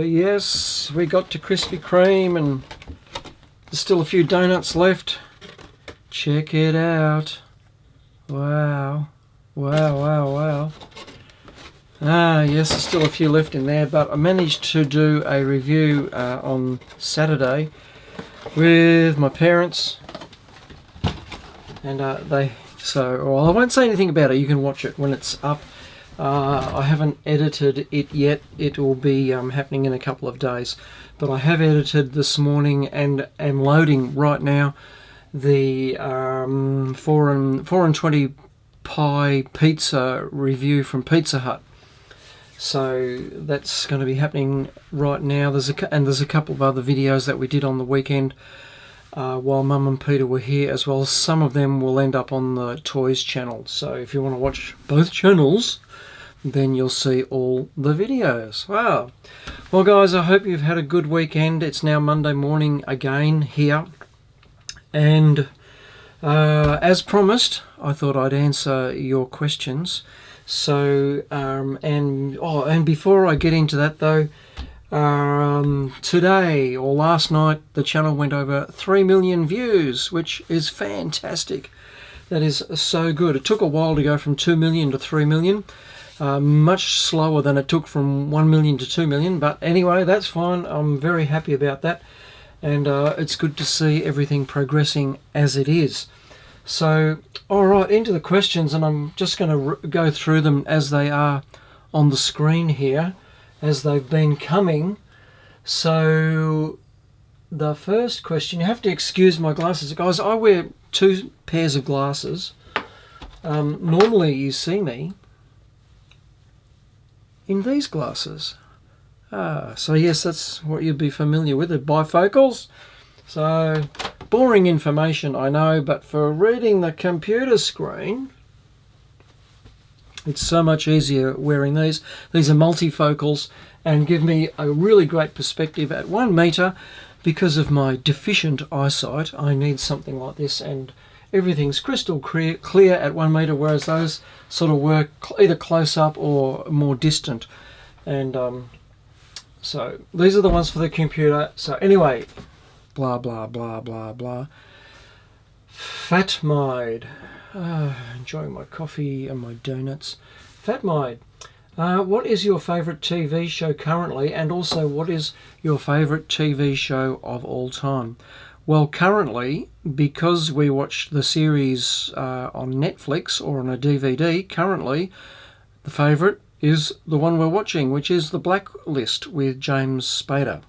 Yes, we got to Krispy Kreme and there's still a few donuts left. Check it out. Wow. Wow, wow, wow. Yes, there's still a few left in there, but I managed to do a review on Saturday with my parents. And well, I won't say anything about it. You can watch it when it's up. I haven't edited it yet. It will be happening in a couple of days. But I have edited this morning and am loading right now the 4 and 20 pie pizza review from Pizza Hut. So that's going to be happening right now. There's a couple of other videos that we did on the weekend while Mum and Peter were here as well. Some of them will end up on the Toys channel. So if you want to watch both channels, then you'll see all the videos. Wow. Well, guys, I hope you've had a good weekend. It's now Monday morning again here. And as promised, I thought I'd answer your questions. So, and before I get into that though, today or last night, the channel went over 3 million views, which is fantastic. That is so good. It took a while to go from 2 million to 3 million. Much slower than it took from 1 million to 2 million. But anyway, that's fine. I'm very happy about that. And it's good to see everything progressing as it is. So, all right, into the questions, and I'm just going to go through them as they are on the screen here, as they've been coming. So, the first question, you have to excuse my glasses. Guys, I wear 2 pairs of glasses. Normally you see me in these glasses. So yes, that's what you'd be familiar with, the bifocals. So, boring information, I know, but for reading the computer screen, it's so much easier wearing these. These are multifocals and give me a really great perspective at 1 metre. Because of my deficient eyesight, I need something like this, and everything's crystal clear at 1 metre, whereas those sort of work either close up or more distant. And so these are the ones for the computer. So anyway, blah, blah, blah, blah, blah. Fatmide. Enjoying my coffee and my donuts. Fatmide. What is your favourite TV show currently, and also what is your favourite TV show of all time? Well, currently, because we watch the series on Netflix or on a DVD, currently the favourite is the one we're watching, which is The Blacklist with James Spader.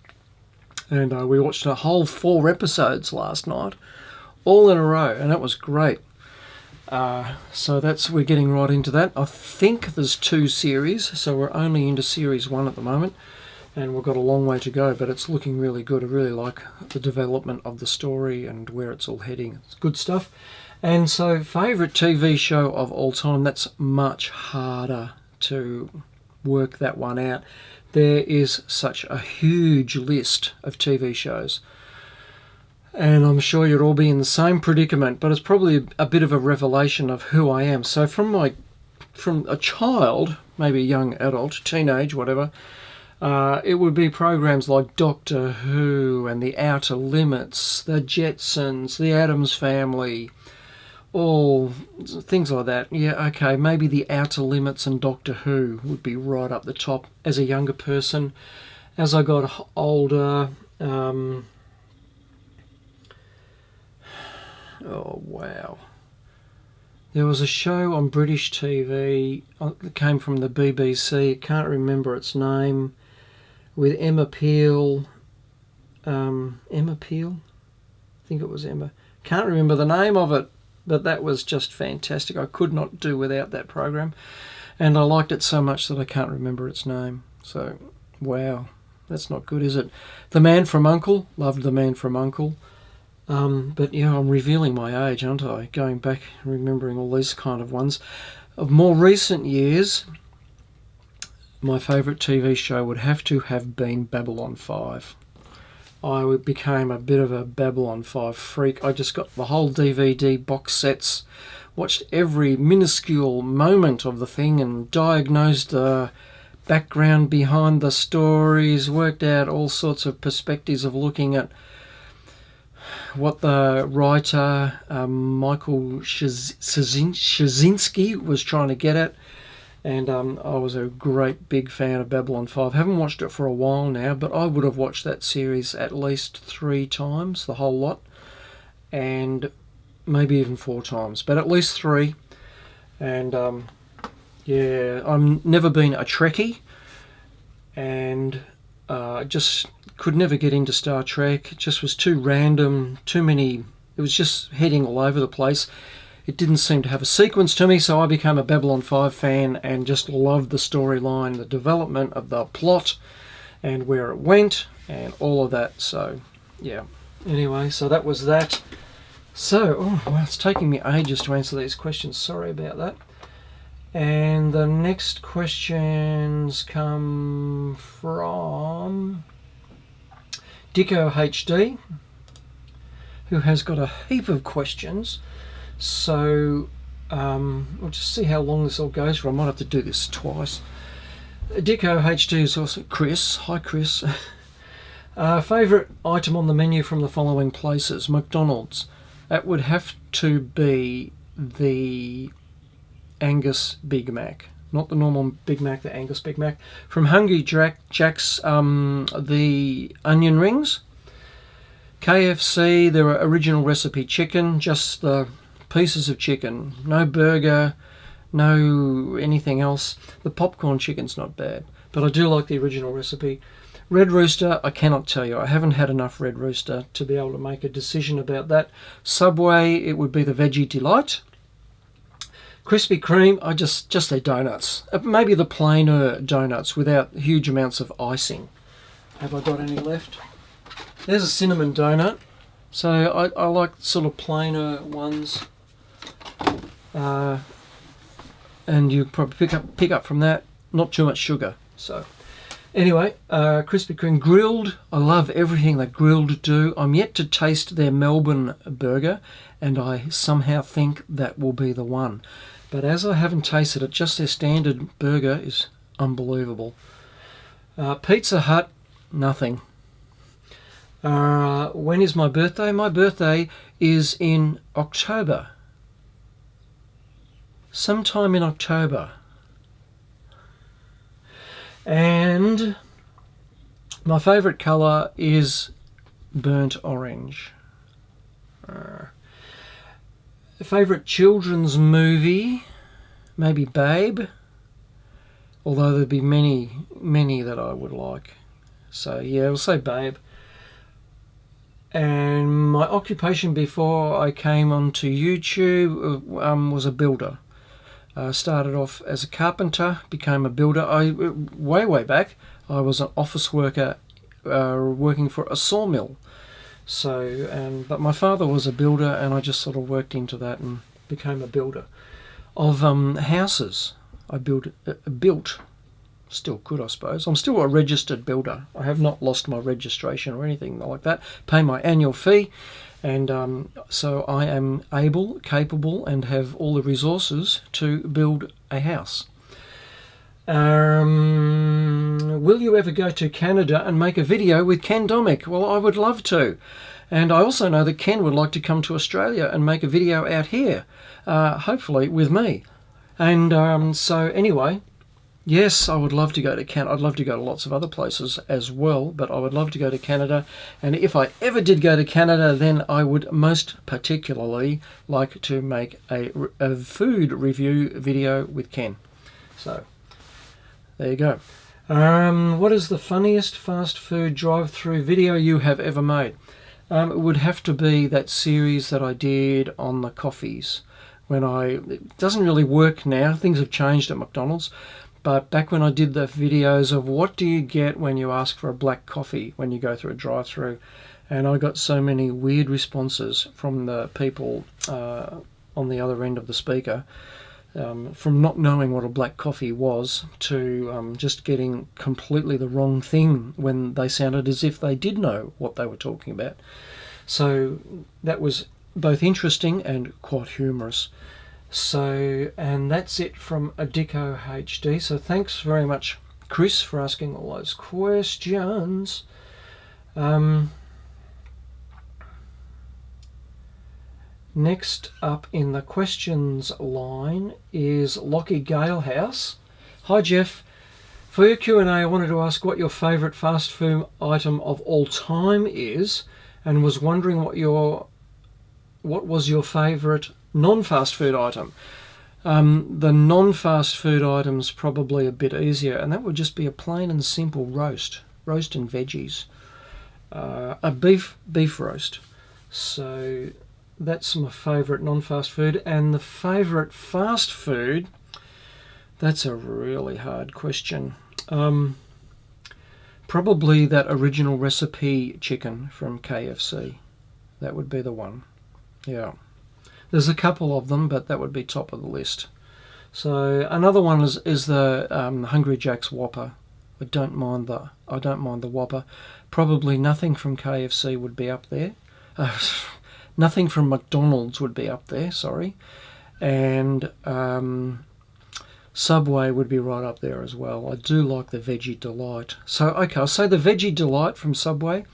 And we watched a whole 4 episodes last night, all in a row, and that was great. So we're getting right into that. I think there's 2 series, so we're only into series 1 at the moment, and we've got a long way to go, but it's looking really good. I really like the development of the story and where it's all heading. It's good stuff. And so, favourite TV show of all time, that's much harder to work that one out. There is such a huge list of TV shows. And I'm sure you'll all be in the same predicament, but it's probably a bit of a revelation of who I am. So from a child, maybe a young adult, teenage, whatever, it would be programs like Doctor Who and The Outer Limits, The Jetsons, The Addams Family, all things like that. Yeah, okay, maybe The Outer Limits and Doctor Who would be right up the top as a younger person. As I got older, oh wow, there was a show on British TV that came from the BBC, I can't remember its name, with Emma Peel. Emma Peel? I think it was Emma. Can't remember the name of it, but that was just fantastic. I could not do without that program, and I liked it so much that I can't remember its name. So, wow, that's not good, is it? The Man from U.N.C.L.E. Loved The Man from U.N.C.L.E. But yeah, I'm revealing my age, aren't I? Going back, remembering all these kind of ones. Of more recent years, my favourite TV show would have to have been Babylon 5. I became a bit of a Babylon 5 freak. I just got the whole DVD box sets, watched every minuscule moment of the thing, and diagnosed background behind the stories, worked out all sorts of perspectives of looking at what the writer Michael Straczynski was trying to get at. And I was a great big fan of Babylon 5. Haven't watched it for a while now, but I would have watched that series at least 3 times, the whole lot, and maybe even 4 times, but at least 3. And yeah, I've never been a Trekkie, and just could never get into Star Trek. It just was too random, too many. It was just heading all over the place. It didn't seem to have a sequence to me, so I became a Babylon 5 fan and just loved the storyline, the development of the plot, and where it went, and all of that. So, yeah. Anyway, so that was that. So, oh, well, it's taking me ages to answer these questions. Sorry about that. And the next questions come from Dicko HD, who has got a heap of questions. So we'll just see how long this all goes for. I might have to do this twice. Dicko HD is also Chris. Hi, Chris. Favourite item on the menu from the following places? McDonald's. That would have to be the Angus Big Mac. Not the normal Big Mac, the Angus Big Mac. From Hungry Jack's, the onion rings. KFC, their original recipe chicken, just the pieces of chicken, no burger, no anything else. The popcorn chicken's not bad, but I do like the original recipe. Red Rooster, I cannot tell you. I haven't had enough Red Rooster to be able to make a decision about that. Subway, it would be the Veggie Delight. Krispy Kreme, I just their donuts. Maybe the plainer donuts without huge amounts of icing. Have I got any left? There's a cinnamon donut. So I like sort of plainer ones. And you probably pick up from that. Not too much sugar. So anyway, Krispy Kreme grilled. I love everything that grilled do. I'm yet to taste their Melbourne burger, and I somehow think that will be the one. But as I haven't tasted it, just their standard burger is unbelievable. Pizza Hut, nothing. When is my birthday? My birthday is in October. Sometime in October. And my favourite colour is burnt orange. Favourite children's movie? Maybe Babe. Although there'd be many that I would like. So yeah, I'll say Babe. And my occupation before I came onto YouTube was a builder. Started off as a carpenter, became a builder. Way back, I was an office worker working for a sawmill. So, but my father was a builder, and I just sort of worked into that and became a builder of houses. I built, still could, I suppose. I'm still a registered builder. I have not lost my registration or anything like that. Pay my annual fee. And so I am able, capable, and have all the resources to build a house. Will you ever go to Canada and make a video with Ken Domick? Well, I would love to. And I also know that Ken would like to come to Australia and make a video out here, hopefully with me. And so anyway, yes, I would love to go to Canada. I'd love to go to lots of other places as well, but I would love to go to Canada. And if I ever did go to Canada, then I would most particularly like to make a food review video with Ken. So there you go. What is the funniest fast food drive-through video you have ever made? It would have to be that series that I did on the coffees. It doesn't really work now. Things have changed at McDonald's. But back when I did the videos of what do you get when you ask for a black coffee when you go through a drive-through, and I got so many weird responses from the people on the other end of the speaker, from not knowing what a black coffee was to just getting completely the wrong thing when they sounded as if they did know what they were talking about. So that was both interesting and quite humorous. So, and that's it from Adiko HD. So thanks very much, Chris, for asking all those questions. Next up in the questions line is Lockie Galehouse. Hi Jeff, for your Q&A I wanted to ask what your favourite fast food item of all time is, and was wondering what was your favourite non-fast food item. The non-fast food item's probably a bit easier, and that would just be a plain and simple roast and veggies, a beef roast. So that's my favourite non-fast food. And the favourite fast food, that's a really hard question. Probably that original recipe chicken from KFC. That would be the one. Yeah. There's a couple of them, but that would be top of the list. So another one is the Hungry Jack's Whopper. I don't mind the Whopper. Probably nothing from KFC would be up there. Nothing from McDonald's would be up there, sorry. And Subway would be right up there as well. I do like the Veggie Delight. So, okay, I'll say the Veggie Delight from Subway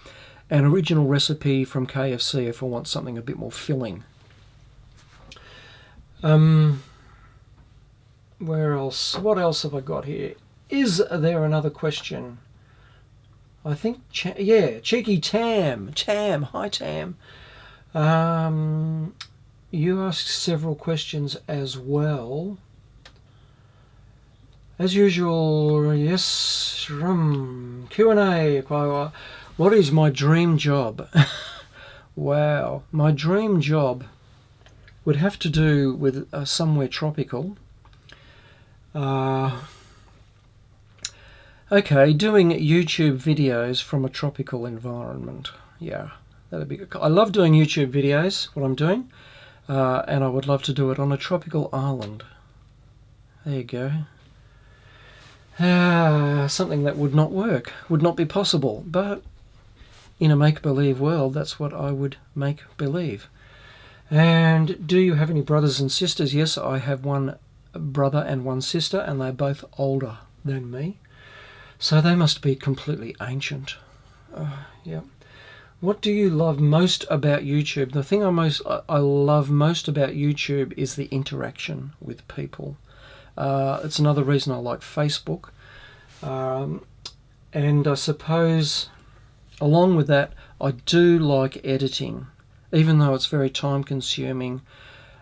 and original recipe from KFC if I want something a bit more filling. Where else? What else have I got here? Is there another question? I think, Cheeky Tam. Hi Tam. You asked several questions as well. As usual, yes, Q&A. What is my dream job? Wow, my dream job would have to do with somewhere tropical. Okay, doing YouTube videos from a tropical environment. Yeah, that'd be good. I love doing YouTube videos, what I'm doing, and I would love to do it on a tropical island. There you go. Something that would not work, would not be possible, but in a make-believe world, that's what I would make believe. And do you have any brothers and sisters? Yes, I have one brother and one sister, and they're both older than me. So they must be completely ancient. Yeah. What do you love most about YouTube? The thing I love most about YouTube is the interaction with people. It's another reason I like Facebook. And I suppose along with that, I do like editing, even though it's very time consuming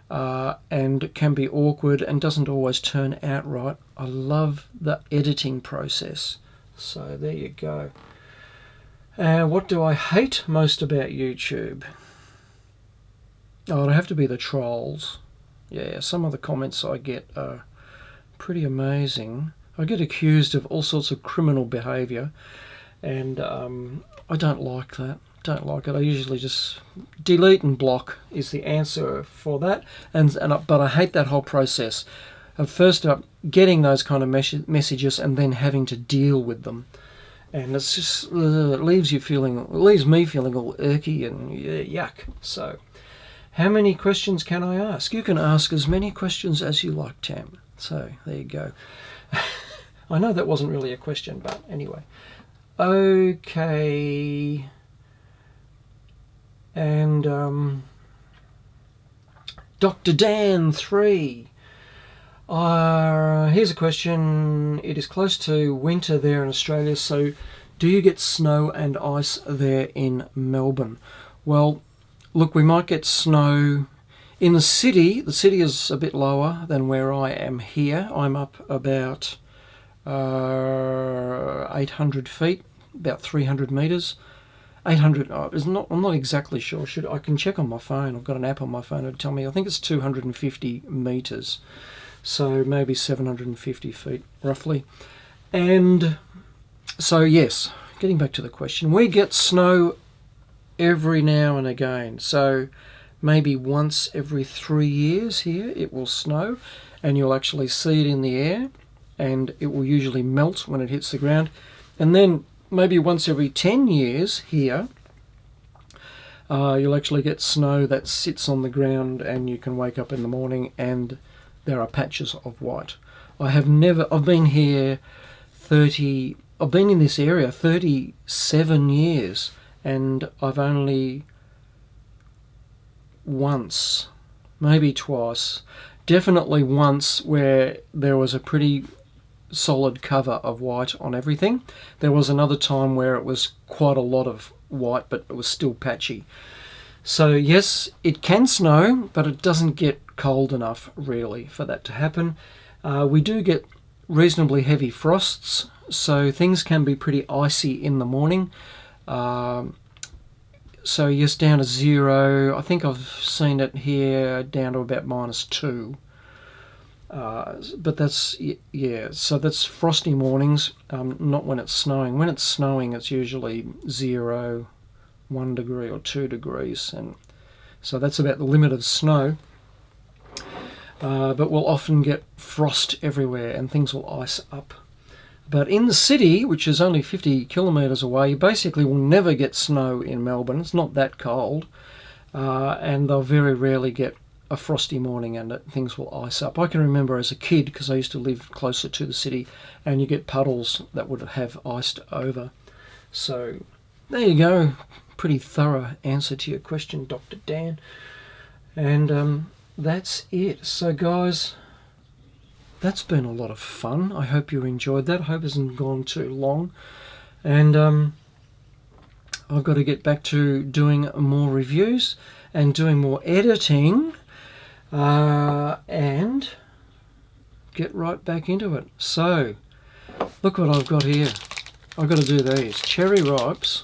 and can be awkward and doesn't always turn out right. I love the editing process. So there you go. What do I hate most about YouTube? Oh, it'd have to be the trolls. Yeah, some of the comments I get are pretty amazing. I get accused of all sorts of criminal behaviour, and I don't like that. Don't like it. I usually just delete and block is the answer for that. But I hate that whole process of first up getting those kind of messages and then having to deal with them. And it's just it leaves me feeling all irky and yuck. So, how many questions can I ask? You can ask as many questions as you like, Tam. So there you go. I know that wasn't really a question, but anyway. Okay. And Dr. Dan 3. Here's a question. It is close to winter there in Australia, so do you get snow and ice there in Melbourne? Well, look, we might get snow in the city. The city is a bit lower than where I am here. I'm up about 800 feet, about 300 metres. 800, I'm not exactly sure. I can check on my phone. I've got an app on my phone to tell me. I think it's 250 metres. So maybe 750 feet, roughly. And so, yes, getting back to the question, we get snow every now and again. So maybe once every 3 years here it will snow, and you'll actually see it in the air, and it will usually melt when it hits the ground. And then maybe once every 10 years here, you'll actually get snow that sits on the ground, and you can wake up in the morning and there are patches of white. I've been here 30, I've been in this area 37 years, and I've only once, maybe twice, definitely once, where there was a pretty solid cover of white on everything. There was another time where it was quite a lot of white, but it was still patchy. So yes, it can snow, but it doesn't get cold enough really for that to happen. We do get reasonably heavy frosts, so things can be pretty icy in the morning. So yes, down to 0. I think I've seen it here down to about -2. But that's, yeah, so that's frosty mornings, not when it's snowing. When it's snowing, it's usually 0, 1 degree or 2 degrees, and so that's about the limit of snow. But we'll often get frost everywhere and things will ice up. But in the city, which is only 50 kilometres away, you basically will never get snow in Melbourne. It's not that cold, and they'll very rarely get a frosty morning and things will ice up. I can remember as a kid, because I used to live closer to the city, and you get puddles that would have iced over. So there you go. Pretty thorough answer to your question, Dr. Dan. And that's it. So guys, that's been a lot of fun. I hope you enjoyed that. I hope it hasn't gone too long. And I've got to get back to doing more reviews and doing more editing, and get right back into it. So look what I've got here. I've got to do these cherry ripes.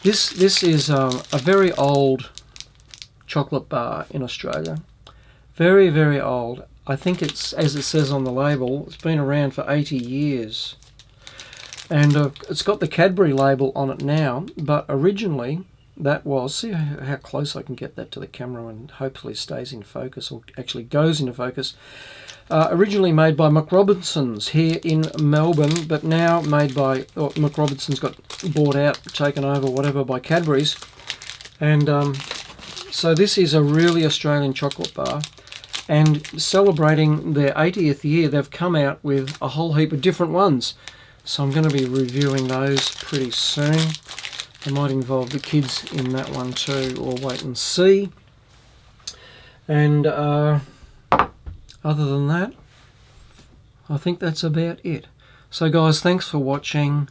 This is a very old chocolate bar in Australia. Very, very old. I think it's, as it says on the label, it's been around for 80 years. And it's got the Cadbury label on it now, but originally that was, see how close I can get that to the camera and hopefully stays in focus, or actually goes into focus. Originally made by McRobinson's here in Melbourne, but now made by, McRobinson's got bought out, taken over, whatever, by Cadbury's. And so this is a really Australian chocolate bar. And celebrating their 80th year, they've come out with a whole heap of different ones. So I'm going to be reviewing those pretty soon. I might involve the kids in that one too, or wait and see. And other than that, I think that's about it. So guys, thanks for watching,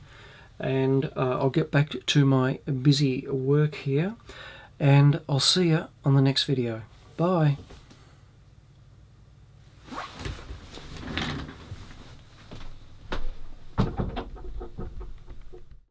and I'll get back to my busy work here, and I'll see you on the next video. Bye.